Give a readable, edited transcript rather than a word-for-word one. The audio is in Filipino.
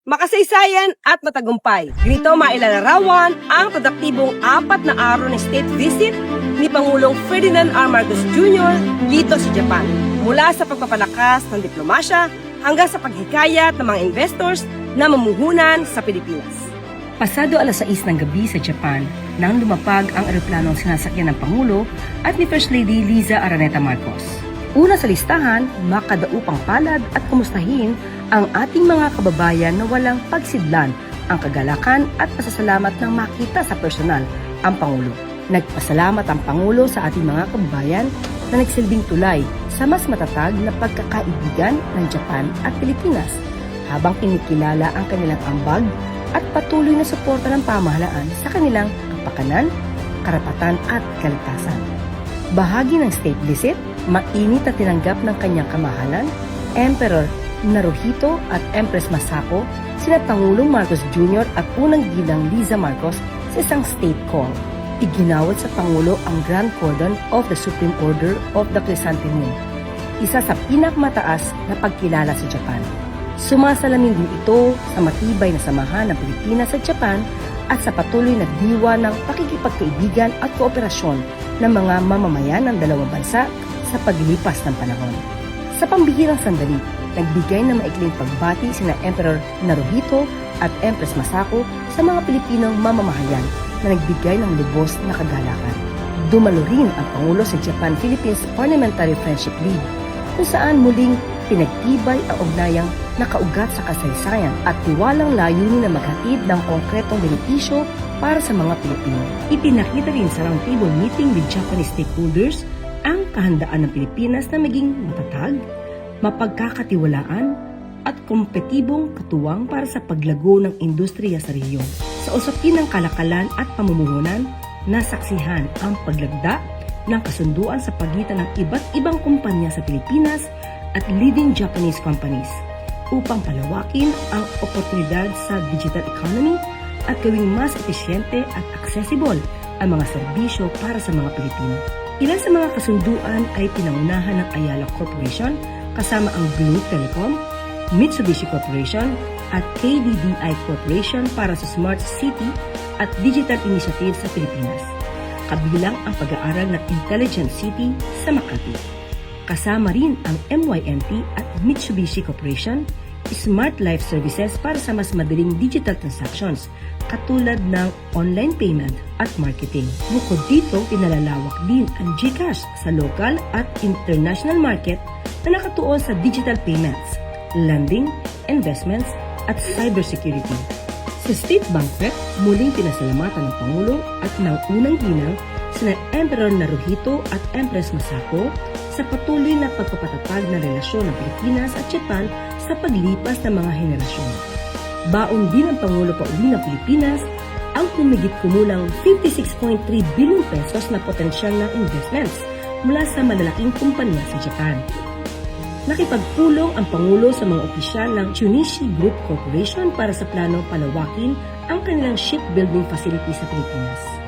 Makasaysayan at matagumpay. Ganito mailalarawan ang produktibong 4 na araw na state visit ni Pangulong Ferdinand R. Marcos Jr. dito sa Japan. Mula sa pagpapalakas ng diplomasya hanggang sa paghikayat ng mga investors na mamuhunan sa Pilipinas. Pasado alas 6 ng gabi sa Japan nang lumapag ang eroplanong sinasakyan ng Pangulo at ni First Lady Liza Araneta Marcos. Una sa listahan, makadaupang palad at kumustahin ang ating mga kababayan na walang pagsidlan ang kagalakan at pasasalamat ng makita sa personal ang Pangulo. Nagpasalamat ang Pangulo sa ating mga kababayan na nagsilbing tulay sa mas matatag na pagkakaibigan ng Japan at Pilipinas habang kinikilala ang kanilang ambag at patuloy na suporta ng pamahalaan sa kanilang kapakanan, karapatan at kaligtasan. Bahagi ng state visit, mainit na tinanggap ng kanyang kamahalan, Emperor Naruhito at Empress Masako, sina Pangulong Marcos Jr. at unang ginang Liza Marcos sa isang state call. Iginawad sa Pangulo ang Grand Cordon of the Supreme Order of the Chrysanthemum, isa sa pinakmataas na pagkilala sa Japan. Sumasalamin din ito sa matibay na samahan ng Pilipinas sa Japan at sa patuloy na diwa ng pakikipagkaibigan at kooperasyon ng mga mamamayan ng dalawang bansa sa paglipas ng panahon. Sa pambihirang sandali, nagbigay ng maikling pagbati sina Emperor Naruhito at Empress Masako sa mga Pilipinong mamamahayan na nagbigay ng lubos na kagalakan. Dumalo rin ang Pangulo sa Japan-Philippines Parliamentary Friendship League, kung saan muling pinagtibay ang ugnayang nakaugat sa kasaysayan at tiwalang layunin na maghatid ng konkretong benepisyo para sa mga Pilipino. Ipinakita rin sa roundtable meeting with Japanese stakeholders ang kahandaan ng Pilipinas na maging matatag, mapagkakatiwalaan at kompetibong katuwang para sa paglago ng industriya sa rehiyon. Sa usapin ng kalakalan at pamumuhunan, nasaksihan ang paglagda ng kasunduan sa pagitan ng iba't ibang kumpanya sa Pilipinas at leading Japanese companies upang palawakin ang oportunidad sa digital economy at gawing mas epesyente at accessible ang mga serbisyo para sa mga Pilipino. Ilan sa mga kasunduan ay pinangunahan ng Ayala Corporation kasama ang Blue Telecom, Mitsubishi Corporation at KDDI Corporation para sa Smart City at Digital Initiative sa Pilipinas. Kabilang ang pag-aaral ng Intelligent City sa Makati. Kasama rin ang MYMT at Mitsubishi Corporation, Smart Life Services para sa mas madaling digital transactions katulad ng online payment at marketing. Bukod dito, pinalalawak din ang GCash sa local at international market na nakatuon sa digital payments, lending, investments at cybersecurity. Sa state banquet, muling pinasalamatan ng Pangulo at ng unang ginang sina Emperor Naruhito at Empress Masako sa patuloy na pagpapatatag ng relasyon ng Pilipinas at Japan sa paglipas ng mga henerasyon. Baon din ng Pangulo pauwi ng Pilipinas ang kumigit-kumulang 56.3 billion pesos na potensyal na investments mula sa malalaking kumpanya sa Japan. Nakipagpulong ang Pangulo sa mga opisyal ng Chunichi Group Corporation para sa planong palawakin ang kanilang shipbuilding facility sa Pilipinas.